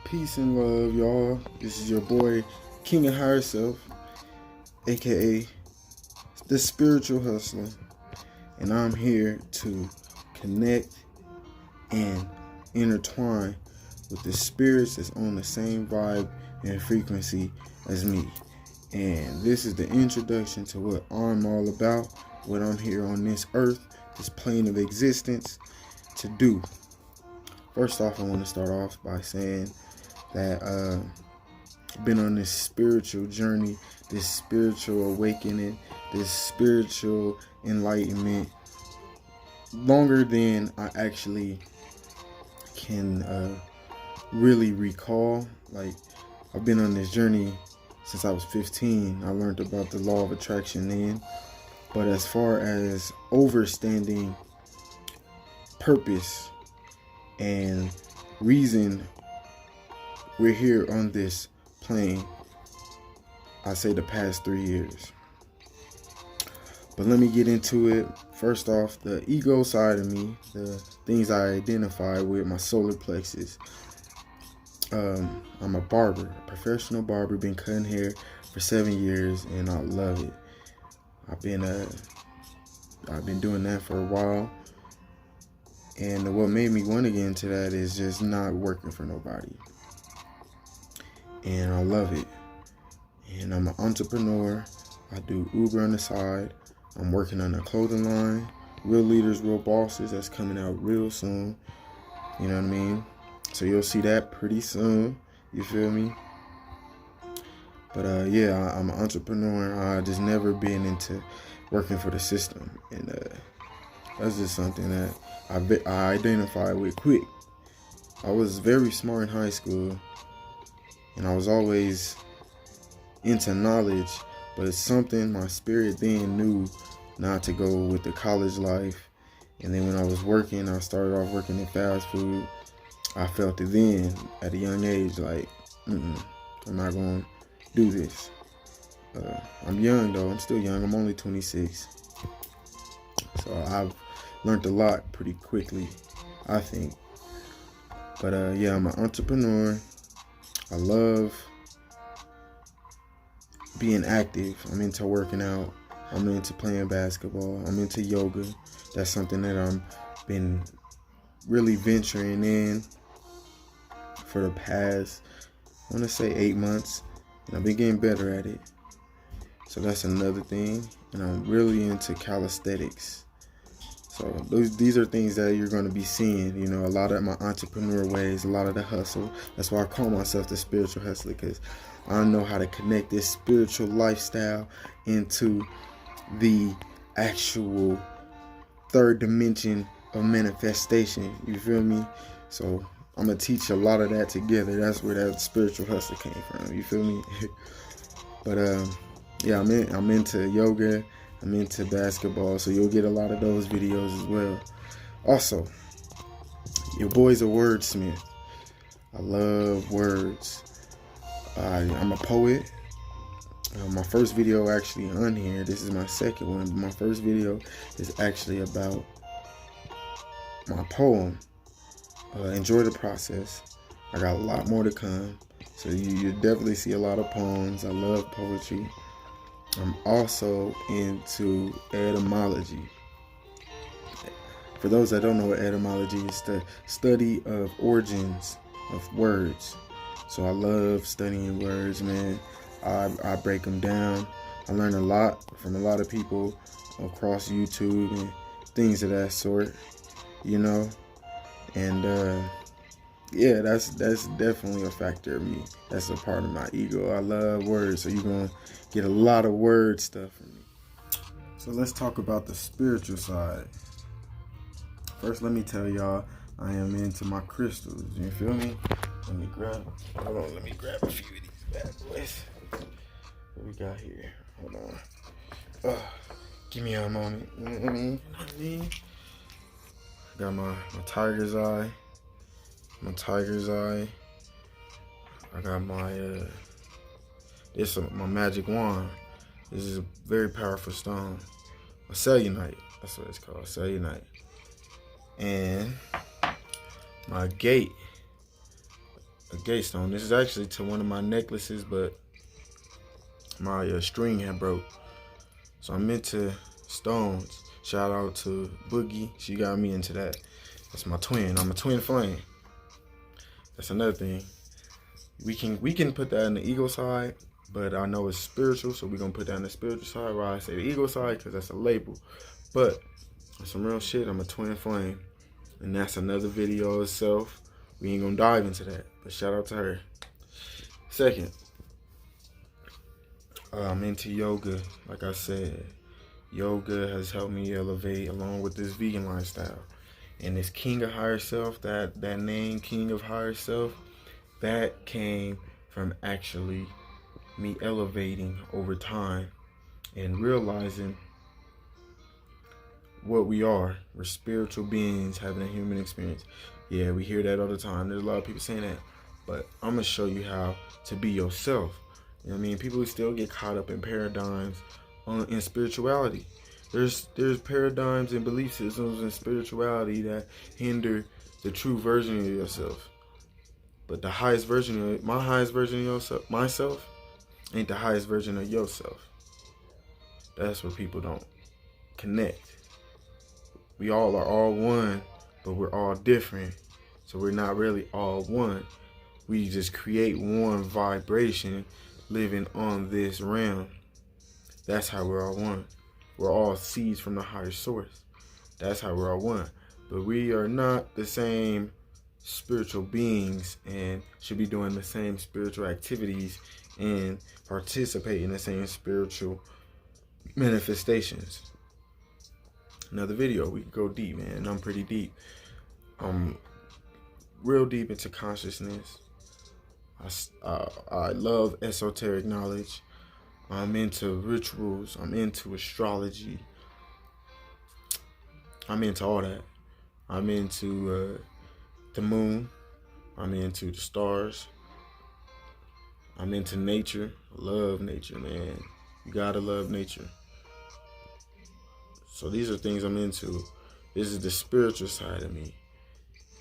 Peace and love, y'all. This is your boy, King0fhigherself, aka the Spiritual Hustler, and I'm here to connect and intertwine with the spirits that's on the same vibe and frequency as me. And this is the introduction to what I'm all about, what I'm here on this earth, this plane of existence, to do. First off, I want to start off by saying that I've been on this spiritual journey, this spiritual awakening, this spiritual enlightenment longer than I actually can really recall. Like, I've been on this journey since I was 15. I learned about the law of attraction then. But as far as understanding purpose and reason we're here on this plane, I say the past 3 years. But let me get into it. First off, the ego side of me, the things I identify with, my solar plexus. I'm a barber, a professional barber, been cutting hair for 7 years, and I love it. I've been doing that for a while. And what made me want to get into that is just not working for nobody. And I love it. And I'm an entrepreneur. I do Uber on the side. I'm working on a clothing line. Real Leaders, Real Bosses. That's coming out real soon. You know what I mean? So you'll see that pretty soon. You feel me? But yeah, I'm an entrepreneur. I just never been into working for the system. And that's just something that I identify with quick. I was very smart in high school, and I was always into knowledge, but it's something my spirit then knew not to go with the college life. And then when I was working, I started off working in fast food. I felt it then at a young age, like, I'm not going to do this. I'm young though, I'm still young, I'm only 26. So I've learned a lot pretty quickly, I think. But yeah, I'm an entrepreneur. I love being active. I'm into working out. I'm into playing basketball. I'm into yoga. That's something that I've been really venturing in for the past, I want to say 8 months. And I've been getting better at it. So that's another thing. And I'm really into calisthenics. So these are things that you're going to be seeing, you know, a lot of my entrepreneur ways, a lot of the hustle. That's why I call myself the Spiritual Hustler, because I know how to connect this spiritual lifestyle into the actual third dimension of manifestation. You feel me? So I'm going to teach a lot of that together. That's where that Spiritual Hustler came from. You feel me? But yeah, I'm into yoga. I'm into basketball, so you'll get a lot of those videos as well. Also, your boy's a wordsmith. I love words. I'm a poet. My first video actually on here, this is my second one, but my first video is actually about my poem. Enjoy the process. I got a lot more to come, so you definitely see a lot of poems. I love poetry. I'm also into etymology. For those that don't know what etymology is, the study of origins of words. So I love studying words, man. I break them down. I learn a lot from a lot of people across YouTube and things of that sort, you know. And yeah, that's definitely a factor of me. That's a part of my ego. I love words, so you're gonna get a lot of word stuff from me. So let's talk about the spiritual side. First, let me tell y'all, I am into my crystals. You feel me? Let me grab a few of these bad boys. What we got here? Hold on. Give me a moment. You know what I mean? Got my tiger's eye. My tiger's eye. I got my my magic wand. This is a very powerful stone. A cellulite. That's what it's called. Cellulite. And my gate. A gate stone. This is actually to one of my necklaces, but my string had broke. So I'm into stones. Shout out to Boogie. She got me into that. That's my twin. I'm a twin flame. That's another thing. We can put that in the ego side, but I know it's spiritual, so we're gonna put that in the spiritual side. Why I say the ego side, because that's a label. But on some real shit, I'm a twin flame. And that's another video itself. We ain't gonna dive into that, but shout out to her. Second, I'm into yoga. Like I said, yoga has helped me elevate along with this vegan lifestyle. And this King of Higher Self, that name, King of Higher Self, that came from actually me elevating over time and realizing what we are. We're spiritual beings having a human experience. Yeah, we hear that all the time. There's a lot of people saying that. But I'm going to show you how to be yourself. You know what I mean? People still get caught up in paradigms in spirituality. There's paradigms and belief systems in spirituality that hinder the true version of yourself. But the highest version of my highest version of yourself, myself, ain't the highest version of yourself. That's what people don't connect. We all are all one, but we're all different. So we're not really all one. We just create one vibration living on this realm. That's how we're all one. We're all seeds from the higher source. That's how we're all one. But we are not the same spiritual beings and should be doing the same spiritual activities and participate in the same spiritual manifestations. Another video, we can go deep, man. I'm pretty deep. I'm real deep into consciousness. I love esoteric knowledge. I'm into rituals. I'm into astrology. I'm into all that. I'm into the moon. I'm into the stars. I'm into nature. Love nature, man. You gotta love nature. So these are things I'm into. This is the spiritual side of me.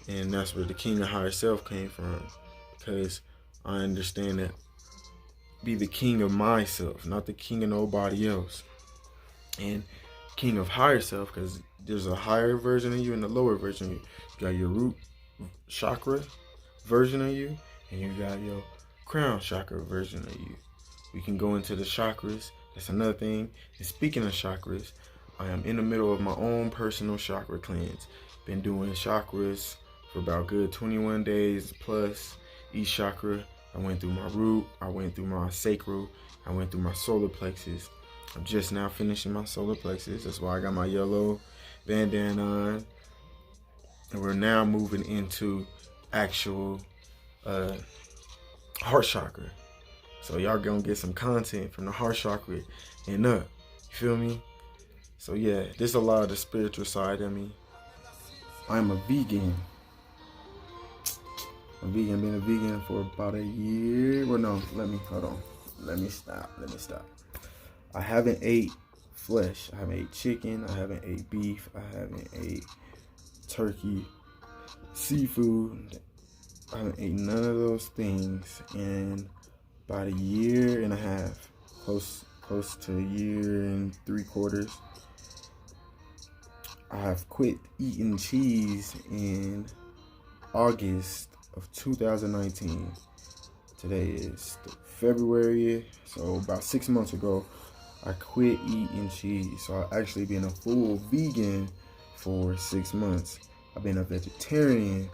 And that's where the King of Higher Self came from. Because I understand that be the king of myself, not the king of nobody else. And King of Higher Self, because there's a higher version of you and a lower version of you. You got your root chakra version of you, and you got your crown chakra version of you. We can go into the chakras. That's another thing. And speaking of chakras, I am in the middle of my own personal chakra cleanse. Been doing chakras for about good 21 days plus. Each chakra, I went through my root, I went through my sacral, I went through my solar plexus. I'm just now finishing my solar plexus. That's why I got my yellow bandana on. And we're now moving into actual heart chakra. So y'all gonna get some content from the heart chakra and up. You feel me? So yeah, there's a lot of the spiritual side of me. I'm a vegan. Been a vegan for about a year. Well, no, hold on. Let me stop. I haven't ate flesh. I haven't ate chicken. I haven't ate beef. I haven't ate turkey, seafood. I haven't ate none of those things in about a year and a half. Close to a year and 3/4. I have quit eating cheese in August of 2019. Today is February, so about 6 months ago, I quit eating cheese. So I've actually been a full vegan for 6 months. I've been a vegetarian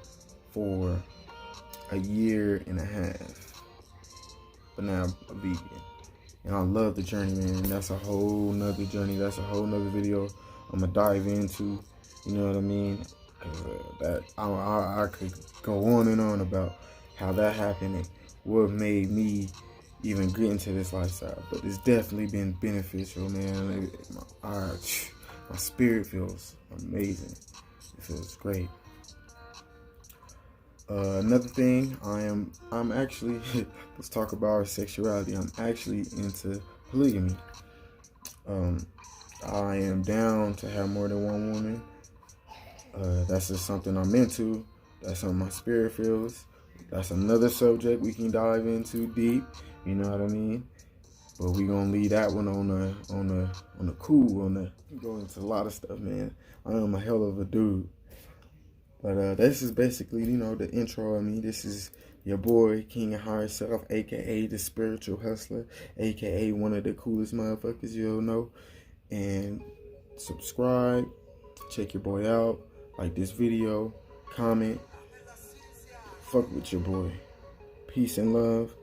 for a year and a half, but now I'm a vegan. And I love the journey, man. That's a whole nother journey. That's a whole nother video I'm gonna dive into. You know what I mean? That I could go on and on about how that happened and what made me even get into this lifestyle. But it's definitely been beneficial, man. My spirit feels amazing. It feels great. Another thing, I'm actually let's talk about our sexuality. I'm actually into polygamy. I am down to have more than one woman. That's just something I'm into. That's something my spirit feels. That's another subject we can dive into deep. You know what I mean? But we gonna leave that one on the cool. Go into a lot of stuff, man. I am a hell of a dude. But this is basically, the intro of me. This is your boy, King0fhigherself, a.k.a. the spiritual hustler, a.k.a. one of the coolest motherfuckers you'll know. And subscribe, check your boy out, like this video, comment, fuck with your boy. Peace and love.